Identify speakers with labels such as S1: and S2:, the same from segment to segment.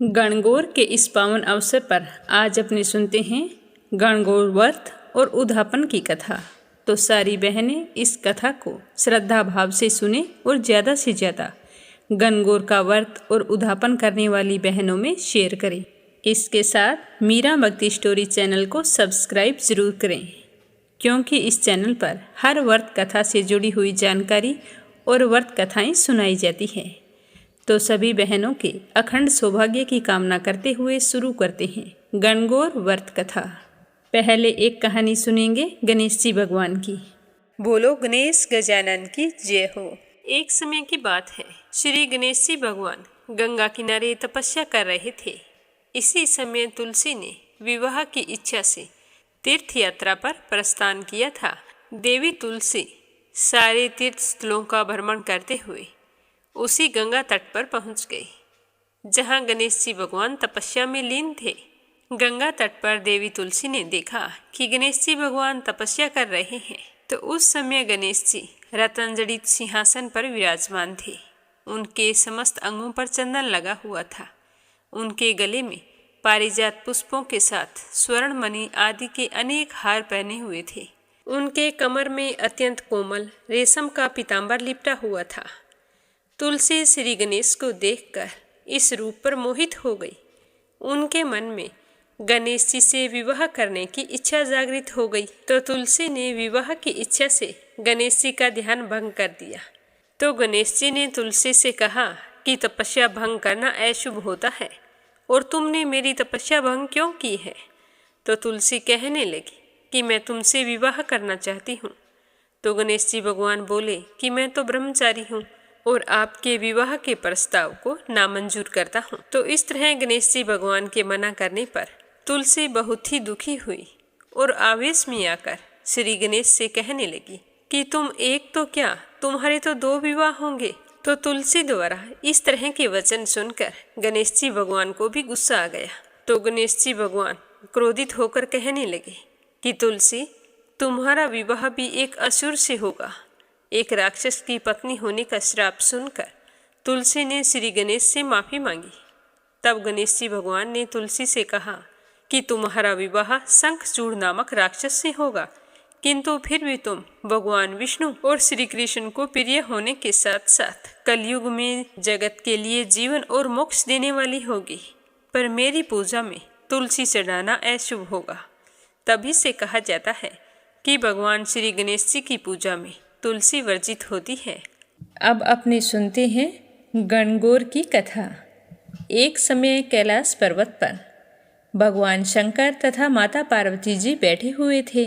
S1: गणगौर के इस पावन अवसर पर आज अपने सुनते हैं गणगौर व्रत और उद्यापन की कथा। तो सारी बहनें इस कथा को श्रद्धा भाव से सुने और ज़्यादा से ज़्यादा गणगौर का व्रत और उद्यापन करने वाली बहनों में शेयर करें। इसके साथ मीरा भक्ति स्टोरी चैनल को सब्सक्राइब ज़रूर करें, क्योंकि इस चैनल पर हर व्रत कथा से जुड़ी हुई जानकारी और व्रत कथाएँ सुनाई जाती हैं। तो सभी बहनों के अखंड सौभाग्य की कामना करते हुए शुरू करते हैं गणगौर व्रत कथा। पहले एक कहानी सुनेंगे गणेश जी भगवान की। बोलो गणेश गजानन की जय हो। एक समय की बात है, श्री गणेश जी भगवान गंगा किनारे तपस्या कर रहे थे। इसी समय तुलसी ने विवाह की इच्छा से तीर्थ यात्रा पर प्रस्थान किया था। देवी तुलसी सारे तीर्थ स्थलों का भ्रमण करते हुए उसी गंगा तट पर पहुंच गई, जहां गणेश जी भगवान तपस्या में लीन थे। गंगा तट पर देवी तुलसी ने देखा कि गणेश जी भगवान तपस्या कर रहे हैं। तो उस समय गणेश जी रत्न जड़ित सिंहासन पर विराजमान थे। उनके समस्त अंगों पर चंदन लगा हुआ था। उनके गले में पारिजात पुष्पों के साथ स्वर्ण मणि आदि के अनेक हार पहने हुए थे। उनके कमर में अत्यंत कोमल रेशम का पीताम्बर लिपटा हुआ था। तुलसी श्री गणेश को देखकर इस रूप पर मोहित हो गई। उनके मन में गणेश जी से विवाह करने की इच्छा जागृत हो गई। तो तुलसी ने विवाह की इच्छा से गणेश जी का ध्यान भंग कर दिया। तो गणेश जी ने तुलसी से कहा कि तपस्या भंग करना अशुभ होता है और तुमने मेरी तपस्या भंग क्यों की है। तो तुलसी कहने लगी कि मैं तुमसे विवाह करना चाहती हूँ। तो गणेश जी भगवान बोले कि मैं तो ब्रह्मचारी हूँ और आपके विवाह के प्रस्ताव को नामंजूर करता हूँ। तो इस तरह गणेश जी भगवान के मना करने पर तुलसी बहुत ही दुखी हुई और आवेश में आकर श्री गणेश से कहने लगी कि तुम एक तो क्या, तुम्हारे तो 2 विवाह होंगे। तो तुलसी द्वारा इस तरह के वचन सुनकर गणेश जी भगवान को भी गुस्सा आ गया। तो गणेश जी भगवान क्रोधित होकर कहने लगे कि तुलसी, तुम्हारा विवाह भी एक असुर से होगा। एक राक्षस की पत्नी होने का श्राप सुनकर तुलसी ने श्री गणेश से माफ़ी मांगी। तब गणेश जी भगवान ने तुलसी से कहा कि तुम्हारा विवाह शंखचूड़ नामक राक्षस से होगा, किंतु फिर भी तुम भगवान विष्णु और श्री कृष्ण को प्रिय होने के साथ साथ कलयुग में जगत के लिए जीवन और मोक्ष देने वाली होगी। पर मेरी पूजा में तुलसी चढ़ाना अशुभ होगा। तभी से कहा जाता है कि भगवान श्री गणेश जी की पूजा में तुलसी वर्जित होती है। अब अपने सुनते हैं गणगौर की कथा। एक समय कैलाश पर्वत पर भगवान शंकर तथा माता पार्वती जी बैठे हुए थे।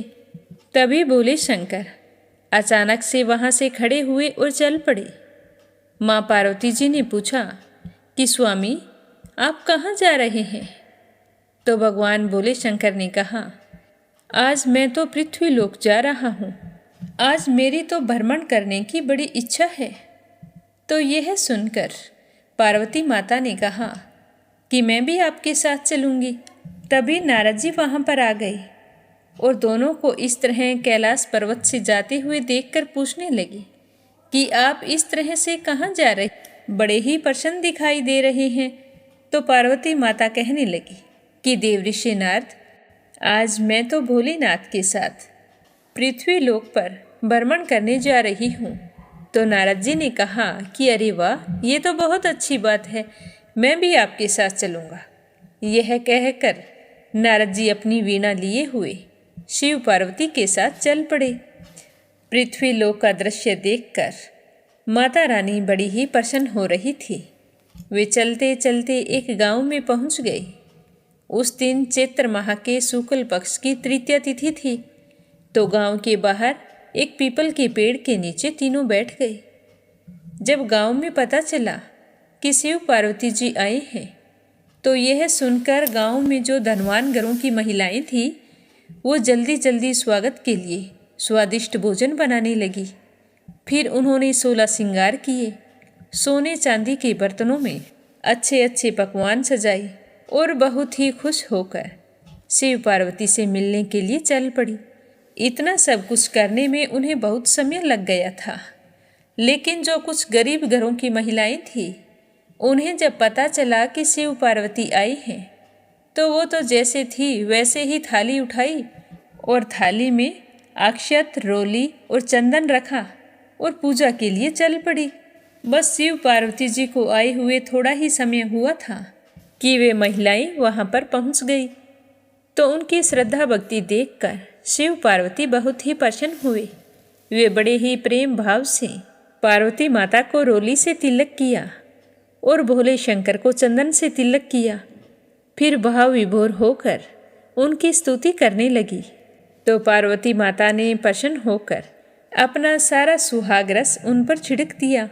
S1: तभी बोले शंकर अचानक से वहाँ से खड़े हुए और चल पड़े। माँ पार्वती जी ने पूछा कि स्वामी, आप कहाँ जा रहे हैं। तो भगवान बोले शंकर ने कहा, आज मैं तो पृथ्वी लोक जा रहा हूँ। आज मेरी तो भ्रमण करने की बड़ी इच्छा है। तो यह सुनकर पार्वती माता ने कहा कि मैं भी आपके साथ चलूँगी। तभी नारद जी वहाँ पर आ गए और दोनों को इस तरह कैलाश पर्वत से जाते हुए देखकर पूछने लगे कि आप इस तरह से कहाँ जा रहे, बड़े ही प्रसन्न दिखाई दे रहे हैं। तो पार्वती माता कहने लगी कि देवऋषि नारद, आज मैं तो भोलेनाथ के साथ पृथ्वी लोक पर भ्रमण करने जा रही हूँ। तो नारद जी ने कहा कि अरे वाह, ये तो बहुत अच्छी बात है, मैं भी आपके साथ चलूँगा। यह कहकर नारद जी अपनी वीणा लिए हुए शिव पार्वती के साथ चल पड़े। पृथ्वी लोक का दृश्य देखकर माता रानी बड़ी ही प्रसन्न हो रही थी। वे चलते चलते एक गांव में पहुंच गए। उस दिन चैत्र माह के शुक्ल पक्ष की तृतीया तिथि थी। तो गांव के बाहर एक पीपल के पेड़ के नीचे तीनों बैठ गए। जब गांव में पता चला कि शिव पार्वती जी आए हैं, तो यह सुनकर गांव में जो धनवान घरों की महिलाएं थी, वो जल्दी जल्दी स्वागत के लिए स्वादिष्ट भोजन बनाने लगी। फिर उन्होंने 16 श्रृंगार किए, सोने चांदी के बर्तनों में अच्छे अच्छे पकवान सजाए और बहुत ही खुश होकर शिव पार्वती से मिलने के लिए चल पड़ी। इतना सब कुछ करने में उन्हें बहुत समय लग गया था, लेकिन जो कुछ गरीब घरों की महिलाएं थीं, उन्हें जब पता चला कि शिव पार्वती आई हैं तो वो तो जैसे थी वैसे ही थाली उठाई और थाली में अक्षत, रोली और चंदन रखा और पूजा के लिए चल पड़ी। बस शिव पार्वती जी को आए हुए थोड़ा ही समय हुआ था कि वे महिलाएं वहां पर पहुंच गई। तो उनकी श्रद्धा भक्ति देखकर शिव पार्वती बहुत ही प्रसन्न हुए। वे बड़े ही प्रेम भाव से पार्वती माता को रोली से तिलक किया और भोले शंकर को चंदन से तिलक किया। फिर भाव विभोर होकर उनकी स्तुति करने लगी। तो पार्वती माता ने प्रसन्न होकर अपना सारा सुहाग रस उन पर छिड़क दिया।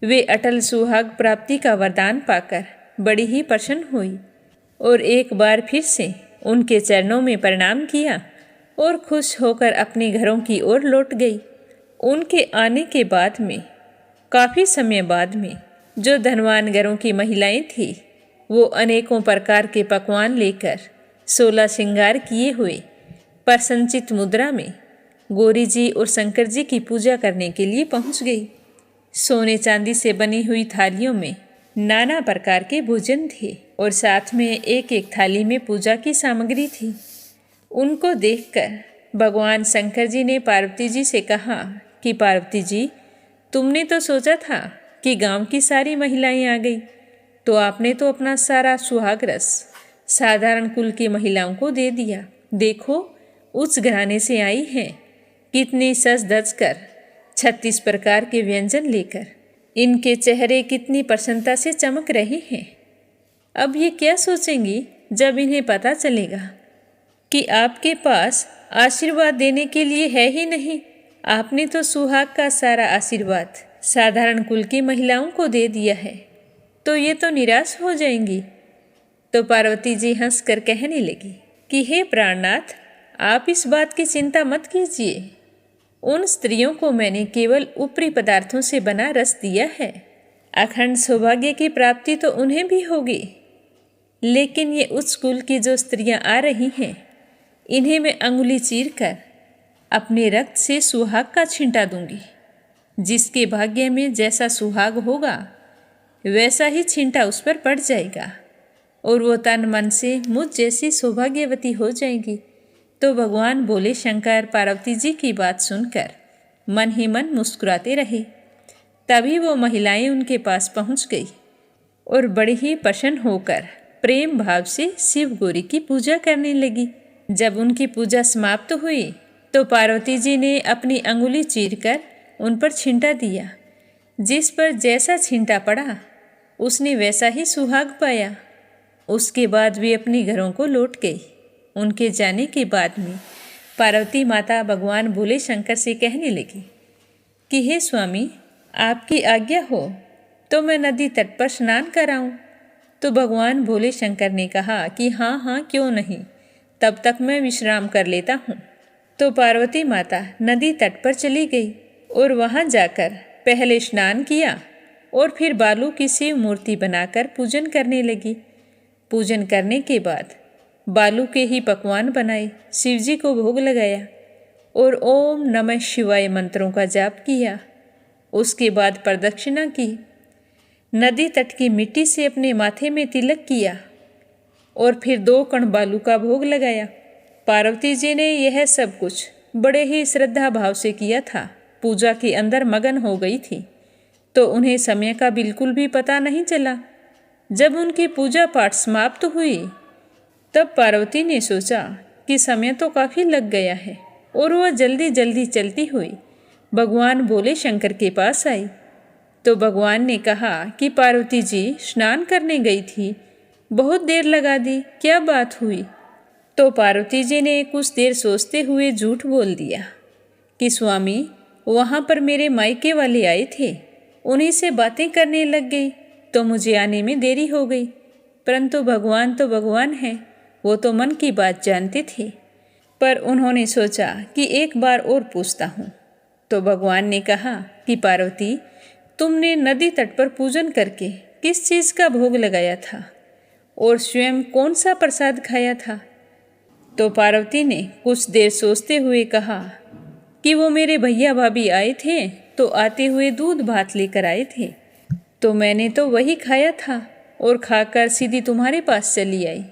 S1: वे अटल सुहाग प्राप्ति का वरदान पाकर बड़ी ही प्रसन्न हुई और एक बार फिर से उनके चरणों में प्रणाम किया और खुश होकर अपने घरों की ओर लौट गई। उनके आने के बाद में काफ़ी समय बाद में जो धनवान घरों की महिलाएं थीं वो अनेकों प्रकार के पकवान लेकर 16 श्रृंगार किए हुए प्रसन्नचित मुद्रा में गौरी जी और शंकर जी की पूजा करने के लिए पहुंच गई। सोने चांदी से बनी हुई थालियों में नाना प्रकार के भोजन थे और साथ में एक एक थाली में पूजा की सामग्री थी। उनको देखकर भगवान शंकर जी ने पार्वती जी से कहा कि पार्वती जी, तुमने तो सोचा था कि गांव की सारी महिलाएं आ गई, तो आपने तो अपना सारा सुहाग रस साधारण कुल की महिलाओं को दे दिया। देखो, उच्च घराने से आई हैं, कितनी सज धज कर 36 प्रकार के व्यंजन लेकर इनके चेहरे कितनी प्रसन्नता से चमक रहे हैं। अब ये क्या सोचेंगी जब इन्हें पता चलेगा कि आपके पास आशीर्वाद देने के लिए है ही नहीं। आपने तो सुहाग का सारा आशीर्वाद साधारण कुल की महिलाओं को दे दिया है, तो ये तो निराश हो जाएंगी। तो पार्वती जी हंसकर कहने लगी कि हे प्राणनाथ, आप इस बात की चिंता मत कीजिए। उन स्त्रियों को मैंने केवल ऊपरी पदार्थों से बना रस दिया है। अखंड सौभाग्य की प्राप्ति तो उन्हें भी होगी, लेकिन ये उच्च कुल की जो स्त्रियां आ रही हैं, इन्हें मैं अंगुली चीर कर अपने रक्त से सुहाग का छींटा दूंगी। जिसके भाग्य में जैसा सुहाग होगा वैसा ही छींटा उस पर पड़ जाएगा और वो तन मन से मुझ जैसी सौभाग्यवती हो जाएगी। तो भगवान भोले शंकर पार्वती जी की बात सुनकर मन ही मन मुस्कुराते रहे। तभी वो महिलाएं उनके पास पहुंच गई और बड़ी ही प्रसन्न होकर प्रेम भाव से शिव गौरी की पूजा करने लगी। जब उनकी पूजा समाप्त हुई तो पार्वती जी ने अपनी अंगुली चीरकर उन पर छींटा दिया। जिस पर जैसा छींटा पड़ा उसने वैसा ही सुहाग पाया। उसके बाद वे अपने घरों को लौट गई। उनके जाने के बाद में पार्वती माता भगवान भोले शंकर से कहने लगी कि हे स्वामी, आपकी आज्ञा हो तो मैं नदी तट पर स्नान कराऊं। तो भगवान भोले शंकर ने कहा कि हाँ हाँ, क्यों नहीं, तब तक मैं विश्राम कर लेता हूँ। तो पार्वती माता नदी तट पर चली गई और वहाँ जाकर पहले स्नान किया और फिर बालू की शिव मूर्ति बनाकर पूजन करने लगी। पूजन करने के बाद बालू के ही पकवान बनाए, शिवजी को भोग लगाया और ओम नमः शिवाय मंत्रों का जाप किया। उसके बाद प्रदक्षिणा की, नदी तट की मिट्टी से अपने माथे में तिलक किया और फिर 2 कण बालू का भोग लगाया। पार्वती जी ने यह सब कुछ बड़े ही श्रद्धा भाव से किया था। पूजा के अंदर मगन हो गई थी तो उन्हें समय का बिल्कुल भी पता नहीं चला। जब उनकी पूजा पाठ समाप्त हुई तब पार्वती ने सोचा कि समय तो काफ़ी लग गया है और वह जल्दी जल्दी चलती हुई भगवान भोले शंकर के पास आई। तो भगवान ने कहा कि पार्वती जी स्नान करने गई थी, बहुत देर लगा दी, क्या बात हुई? तो पार्वती जी ने कुछ देर सोचते हुए झूठ बोल दिया कि स्वामी, वहाँ पर मेरे मायके वाले आए थे, उन्हीं से बातें करने लग गई तो मुझे आने में देरी हो गई। परंतु भगवान तो भगवान है, वो तो मन की बात जानते थे, पर उन्होंने सोचा कि एक बार और पूछता हूँ। तो भगवान ने कहा कि पार्वती, तुमने नदी तट पर पूजन करके किस चीज़ का भोग लगाया था और स्वयं कौन सा प्रसाद खाया था? तो पार्वती ने कुछ देर सोचते हुए कहा कि वो मेरे भैया भाभी आए थे तो आते हुए दूध भात लेकर आए थे। तो मैंने तो वही खाया था और खाकर सीधी तुम्हारे पास चली आई।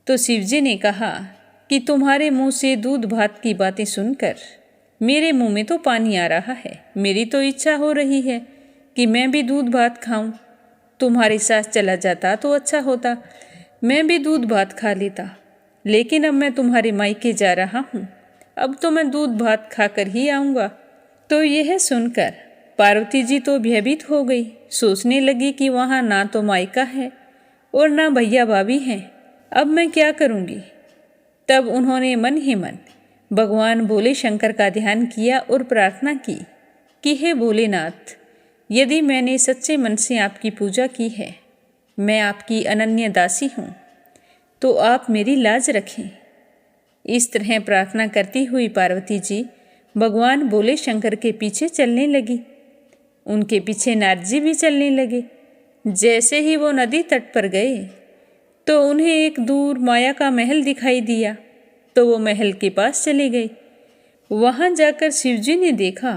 S1: तो शिवजी ने कहा कि तुम्हारे मुंह से दूध भात की बातें सुनकर मेरे मुंह में तो पानी आ रहा है। मेरी तो इच्छा हो रही है कि मैं भी दूध भात खाऊं। तुम्हारे साथ चला जाता तो अच्छा होता, मैं भी दूध भात खा लेता। लेकिन अब मैं तुम्हारे मायके जा रहा हूँ, अब तो मैं दूध भात खाकर ही आऊँगा। तो यह सुनकर पार्वती जी तो भयभीत हो गई। सोचने लगी कि वहाँ ना तो मायका है और ना भैया भाभी हैं, अब मैं क्या करूँगी। तब उन्होंने मन ही मन भगवान भोले शंकर का ध्यान किया और प्रार्थना की कि हे भोलेनाथ, यदि मैंने सच्चे मन से आपकी पूजा की है, मैं आपकी अनन्य दासी हूँ, तो आप मेरी लाज रखें। इस तरह प्रार्थना करती हुई पार्वती जी भगवान भोले शंकर के पीछे चलने लगी। उनके पीछे नारद जी भी चलने लगे। जैसे ही वो नदी तट पर गए तो उन्हें एक दूर माया का महल दिखाई दिया, तो वो महल के पास चले गए। वहाँ जाकर शिवजी ने देखा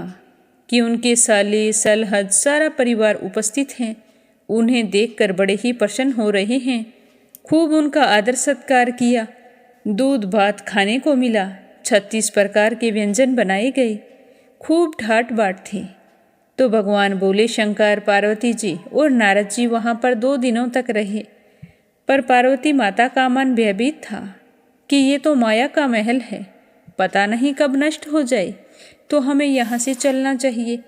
S1: कि उनके साले सलहद सारा परिवार उपस्थित हैं। उन्हें देखकर बड़े ही प्रसन्न हो रहे हैं। खूब उनका आदर सत्कार किया। दूध भात खाने को मिला। 36 प्रकार के व्यंजन बनाए गए। खूब ठाट बाट थी। तो भगवान भोले शंकर, पार्वती जी और नारद जी वहाँ पर 2 दिनों तक रहे। पर पार्वती माता का मन भयभीत था कि ये तो माया का महल है, पता नहीं कब नष्ट हो जाए, तो हमें यहाँ से चलना चाहिए।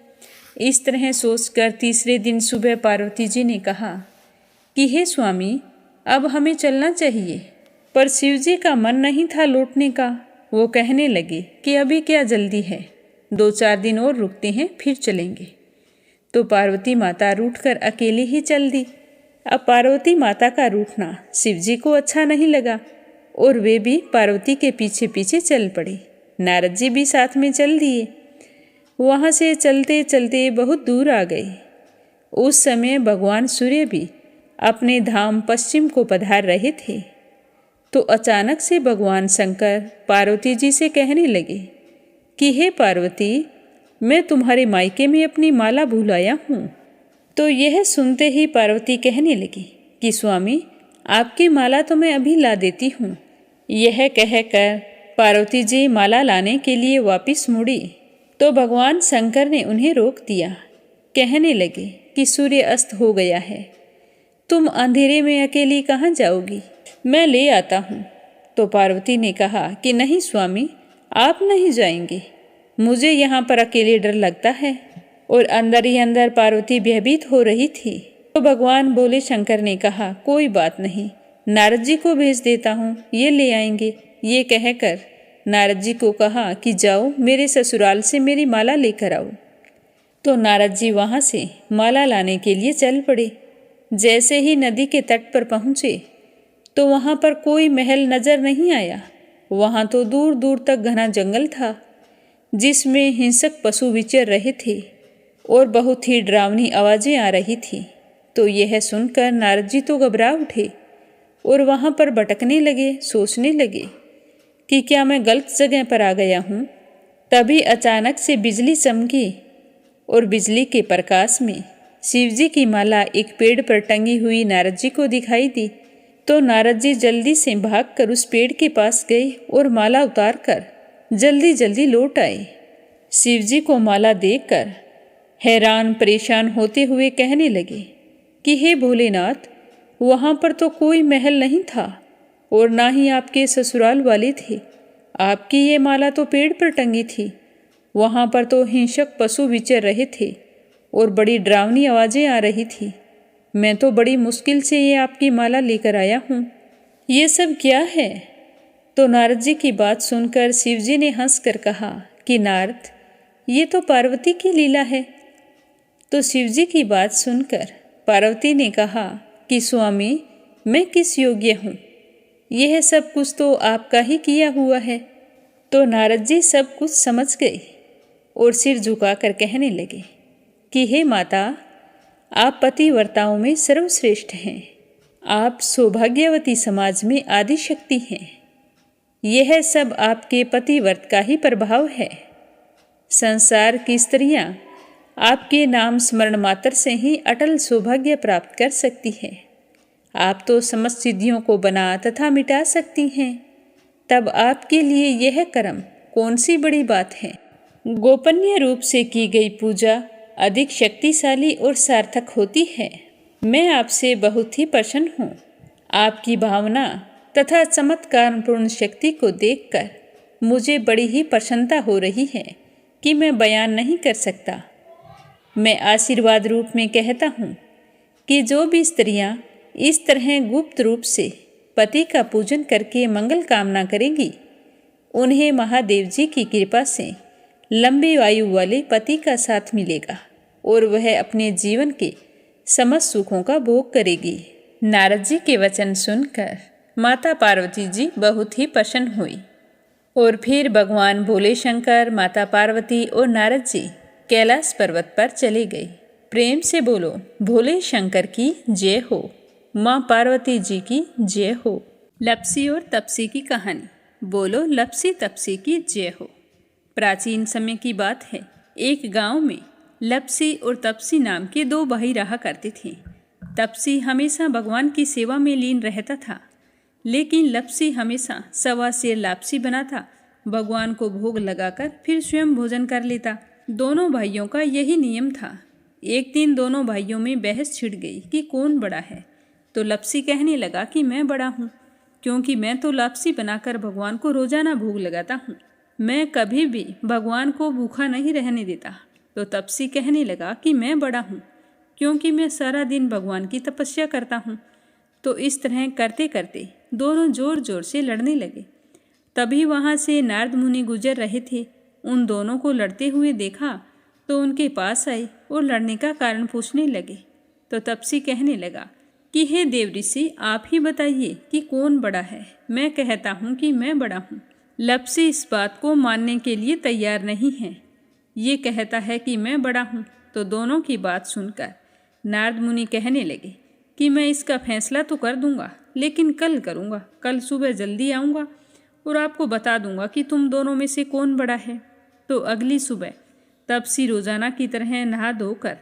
S1: इस तरह सोचकर तीसरे दिन सुबह पार्वती जी ने कहा कि हे स्वामी, अब हमें चलना चाहिए। पर शिवजी का मन नहीं था लौटने का। वो कहने लगे कि अभी क्या जल्दी है, 2-4 दिन और रुकते हैं फिर चलेंगे। तो पार्वती माता रूठकर अकेली ही चल दी। अब पार्वती माता का रूठना शिवजी को अच्छा नहीं लगा और वे भी पार्वती के पीछे पीछे चल पड़े। नारद जी भी साथ में चल दिए। वहाँ से चलते चलते बहुत दूर आ गए। उस समय भगवान सूर्य भी अपने धाम पश्चिम को पधार रहे थे। तो अचानक से भगवान शंकर पार्वती जी से कहने लगे कि हे पार्वती, मैं तुम्हारे मायके में अपनी माला भूल आया हूँ। तो यह सुनते ही पार्वती कहने लगी कि स्वामी, आपकी माला तो मैं अभी ला देती हूँ। यह कहकर पार्वती जी माला लाने के लिए वापस मुड़ी तो भगवान शंकर ने उन्हें रोक दिया। कहने लगे कि सूर्य अस्त हो गया है, तुम अंधेरे में अकेली कहाँ जाओगी, मैं ले आता हूँ। तो पार्वती ने कहा कि नहीं स्वामी, आप नहीं जाएंगे, मुझे यहाँ पर अकेले डर लगता है। और अंदर ही अंदर पार्वती भयभीत हो रही थी। तो भगवान भोले शंकर ने कहा कोई बात नहीं, नारद जी को भेज देता हूँ, ये ले आएंगे। ये कहकर नारद जी को कहा कि जाओ मेरे ससुराल से मेरी माला लेकर आओ। तो नारद जी वहाँ से माला लाने के लिए चल पड़े। जैसे ही नदी के तट पर पहुँचे तो वहाँ पर कोई महल नजर नहीं आया। वहाँ तो दूर दूर तक घना जंगल था जिसमें हिंसक पशु विचर रहे थे और बहुत ही डरावनी आवाज़ें आ रही थी। तो यह सुनकर नारद जी तो घबरा उठे और वहाँ पर भटकने लगे। सोचने लगे कि क्या मैं गलत जगह पर आ गया हूँ। तभी अचानक से बिजली चमकी और बिजली के प्रकाश में शिवजी की माला एक पेड़ पर टंगी हुई नारद जी को दिखाई दी। तो नारद जी जल्दी से भागकर उस पेड़ के पास गए और माला उतार कर जल्दी जल्दी लौट आए। शिवजी को माला देखकर हैरान परेशान होते हुए कहने लगे कि हे भोलेनाथ, वहाँ पर तो कोई महल नहीं था और ना ही आपके ससुराल वाले थे। आपकी ये माला तो पेड़ पर टंगी थी। वहाँ पर तो हिंसक पशु विचर रहे थे और बड़ी डरावनी आवाज़ें आ रही थी। मैं तो बड़ी मुश्किल से ये आपकी माला लेकर आया हूँ, ये सब क्या है। तो नारद जी की बात सुनकर शिवजी ने हंसकर कहा कि नारद, ये तो पार्वती की लीला है। तो शिवजी की बात सुनकर पार्वती ने कहा कि स्वामी, मैं किस योग्य हूँ, यह सब कुछ तो आपका ही किया हुआ है। तो नारद जी सब कुछ समझ गए और सिर झुकाकर कहने लगे कि हे माता, आप पतिव्रताओं में सर्वश्रेष्ठ हैं। आप सौभाग्यवती समाज में आदि शक्ति हैं। यह सब आपके पतिव्रत का ही प्रभाव है। संसार की स्त्रियां आपके नाम स्मरण मात्र से ही अटल सौभाग्य प्राप्त कर सकती है। आप तो समस्त सिद्धियों को बना तथा मिटा सकती हैं। तब आपके लिए यह कर्म कौन सी बड़ी बात है। गोपनीय रूप से की गई पूजा अधिक शक्तिशाली और सार्थक होती है। मैं आपसे बहुत ही प्रसन्न हूँ। आपकी भावना तथा चमत्कारपूर्ण शक्ति को देखकर मुझे बड़ी ही प्रसन्नता हो रही है कि मैं बयान नहीं कर सकता। मैं आशीर्वाद रूप में कहता हूँ कि जो भी स्त्रियाँ इस तरह गुप्त रूप से पति का पूजन करके मंगल कामना करेंगी, उन्हें महादेव जी की कृपा से लंबी आयु वाले पति का साथ मिलेगा और वह अपने जीवन के समस्त सुखों का भोग करेगी। नारद जी के वचन सुनकर माता पार्वती जी बहुत ही प्रसन्न हुई और फिर भगवान भोले शंकर, माता पार्वती और नारद जी कैलाश पर्वत पर चले गए। प्रेम से बोलो भोले शंकर की जय हो, माँ पार्वती जी की जय हो। लप्सी और तपसी की कहानी। बोलो लप्सी तपसी की जय हो। प्राचीन समय की बात है। एक गांव में लप्सी और तपसी नाम के दो भाई रहा करते थे। तपसी हमेशा भगवान की सेवा में लीन रहता था, लेकिन लप्सी हमेशा सवा सेर लापसी बनाता, भगवान को भोग लगाकर फिर स्वयं भोजन कर लेता। दोनों भाइयों का यही नियम था। एक दिन दोनों भाइयों में बहस छिड़ गई कि कौन बड़ा है। तो लप्सी कहने लगा कि मैं बड़ा हूँ, क्योंकि मैं तो लापसी बनाकर भगवान को रोजाना भोग लगाता हूँ। मैं कभी भी भगवान को भूखा नहीं रहने देता। तो तपसी कहने लगा कि मैं बड़ा हूँ, क्योंकि मैं सारा दिन भगवान की तपस्या करता हूँ। तो इस तरह करते करते दोनों जोर जोर से लड़ने लगे। तभी वहाँ से नारद मुनि गुजर रहे थे। उन दोनों को लड़ते हुए देखा तो उनके पास आए और लड़ने का कारण पूछने लगे। तो तपसी कहने लगा कि हे देव ऋषि, आप ही बताइए कि कौन बड़ा है। मैं कहता हूँ कि मैं बड़ा हूँ। लप्सी इस बात को मानने के लिए तैयार नहीं है। ये कहता है कि मैं बड़ा हूँ। तो दोनों की बात सुनकर नारद मुनि कहने लगे कि मैं इसका फैसला तो कर दूंगा, लेकिन कल करूँगा। कल सुबह जल्दी आऊँगा और आपको बता दूंगा कि तुम दोनों में से कौन बड़ा है। तो अगली सुबह तपसी रोजाना की तरह नहा धोकर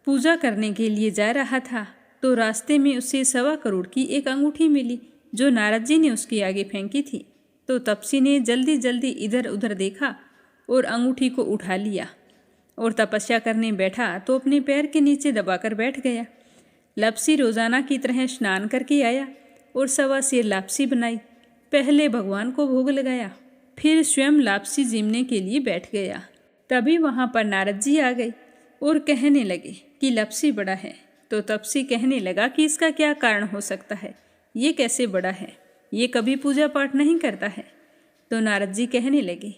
S1: पूजा करने के लिए जा रहा था। तो रास्ते में उसे 1.25 करोड़ की एक अंगूठी मिली, जो नारद जी ने उसके आगे फेंकी थी। तो तपसी ने जल्दी जल्दी इधर उधर देखा और अंगूठी को उठा लिया और तपस्या करने बैठा तो अपने पैर के नीचे दबाकर बैठ गया। लप्सी रोजाना की तरह स्नान करके आया और 1.25 सेर लापसी बनाई। पहले भगवान को भोग लगाया, फिर स्वयं लापसी जीमने के लिए बैठ गया। तभी वहाँ पर नारद जी आ गए और कहने लगे कि लप्सी बड़ा है। तो तपसी कहने लगा कि इसका क्या कारण हो सकता है, ये कैसे बड़ा है, ये कभी पूजा पाठ नहीं करता है। तो नारद जी कहने लगे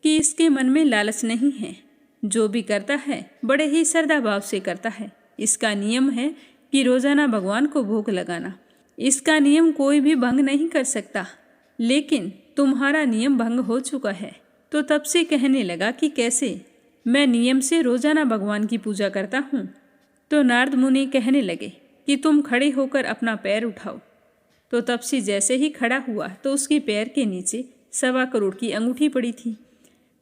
S1: कि इसके मन में लालच नहीं है, जो भी करता है बड़े ही श्रद्धा भाव से करता है। इसका नियम है कि रोजाना भगवान को भोग लगाना। इसका नियम कोई भी भंग नहीं कर सकता, लेकिन तुम्हारा नियम भंग हो चुका है। तो तब से कहने लगा कि कैसे, मैं नियम से रोजाना भगवान की पूजा करता हूँ। तो नारद मुनि कहने लगे कि तुम खड़े होकर अपना पैर उठाओ। तो तपसी जैसे ही खड़ा हुआ तो उसके पैर के नीचे 1.25 करोड़ की अंगूठी पड़ी थी।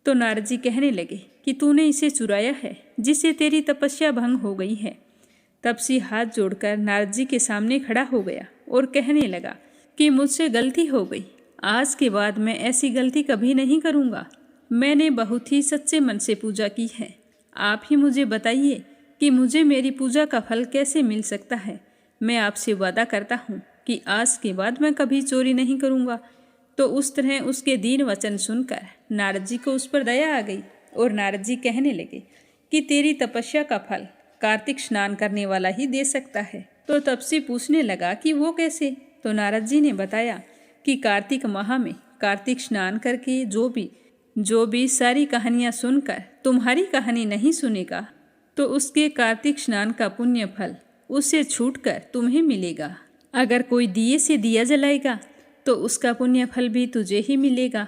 S1: तो नारद जी कहने लगे कि तूने इसे चुराया है, जिससे तेरी तपस्या भंग हो गई है। तपसी हाथ जोड़कर नारद जी के सामने खड़ा हो गया और कहने लगा कि मुझसे गलती हो गई, आज के बाद मैं ऐसी गलती कभी नहीं करूँगा। मैंने बहुत ही सच्चे मन से पूजा की है। आप ही मुझे बताइए कि मुझे मेरी पूजा का फल कैसे मिल सकता है। मैं आपसे वादा करता हूँ कि आज के बाद मैं कभी चोरी नहीं करूँगा। तो उस तरह उसके दीन वचन सुनकर नारद जी को उस पर दया आ गई और नारद जी कहने लगे कि तेरी तपस्या का फल कार्तिक स्नान करने वाला ही दे सकता है। तो तपसी पूछने लगा कि वो कैसे। तो नारद जी ने बताया कि कार्तिक माह में कार्तिक स्नान करके जो भी सारी कहानियाँ सुनकर तुम्हारी कहानी नहीं सुनेगा, तो उसके कार्तिक स्नान का पुण्य फल उससे छूटकर तुम्हें मिलेगा। अगर कोई दिए से दिया जलाएगा तो उसका पुण्य फल भी तुझे ही मिलेगा।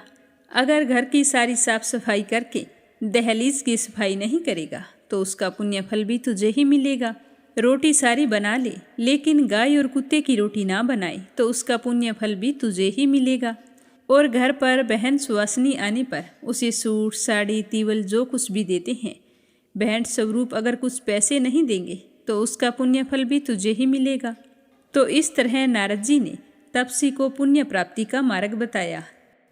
S1: अगर घर की सारी साफ सफाई करके दहलीज की सफाई नहीं करेगा तो उसका पुण्य फल भी तुझे ही मिलेगा। रोटी सारी बना ले, लेकिन गाय और कुत्ते की रोटी ना बनाए तो उसका पुण्य फल भी तुझे ही मिलेगा। और घर पर बहन सुवासिनी आने पर उसे सूट, साड़ी, तीवल जो कुछ भी देते हैं, भेंट स्वरूप अगर कुछ पैसे नहीं देंगे तो उसका पुण्य फल भी तुझे ही मिलेगा। तो इस तरह नारद जी ने तपसी को पुण्य प्राप्ति का मार्ग बताया,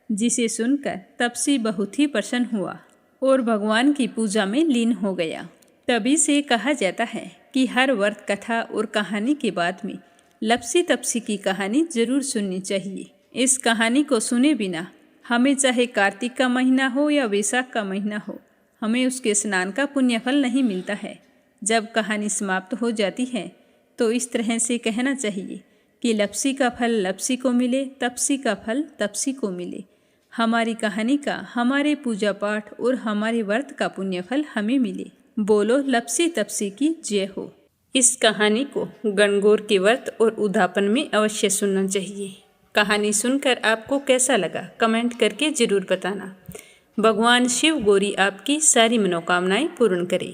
S1: जिसे सुनकर तपसी बहुत ही प्रसन्न हुआ और भगवान की पूजा में लीन हो गया। तभी से कहा जाता है कि हर व्रत कथा और कहानी के बाद में लपसी तपसी की कहानी जरूर सुननी चाहिए। इस कहानी को सुने बिना हमें चाहे कार्तिक का महीना हो या वैशाख का महीना हो, हमें उसके स्नान का पुण्य फल नहीं मिलता है। जब कहानी समाप्त हो जाती है तो इस तरह से कहना चाहिए कि लपसी का फल लपसी को मिले, तपसी का फल तपसी को मिले। हमारी कहानी का, हमारे पूजा पाठ और हमारे व्रत का पुण्य फल हमें मिले। बोलो लपसी तपसी की जय हो। इस कहानी को गणगौर के व्रत और उद्यापन में अवश्य सुनना चाहिए। कहानी सुनकर आपको कैसा लगा कमेंट करके ज़रूर बताना। भगवान शिव गौरी आपकी सारी मनोकामनाएं पूर्ण करे।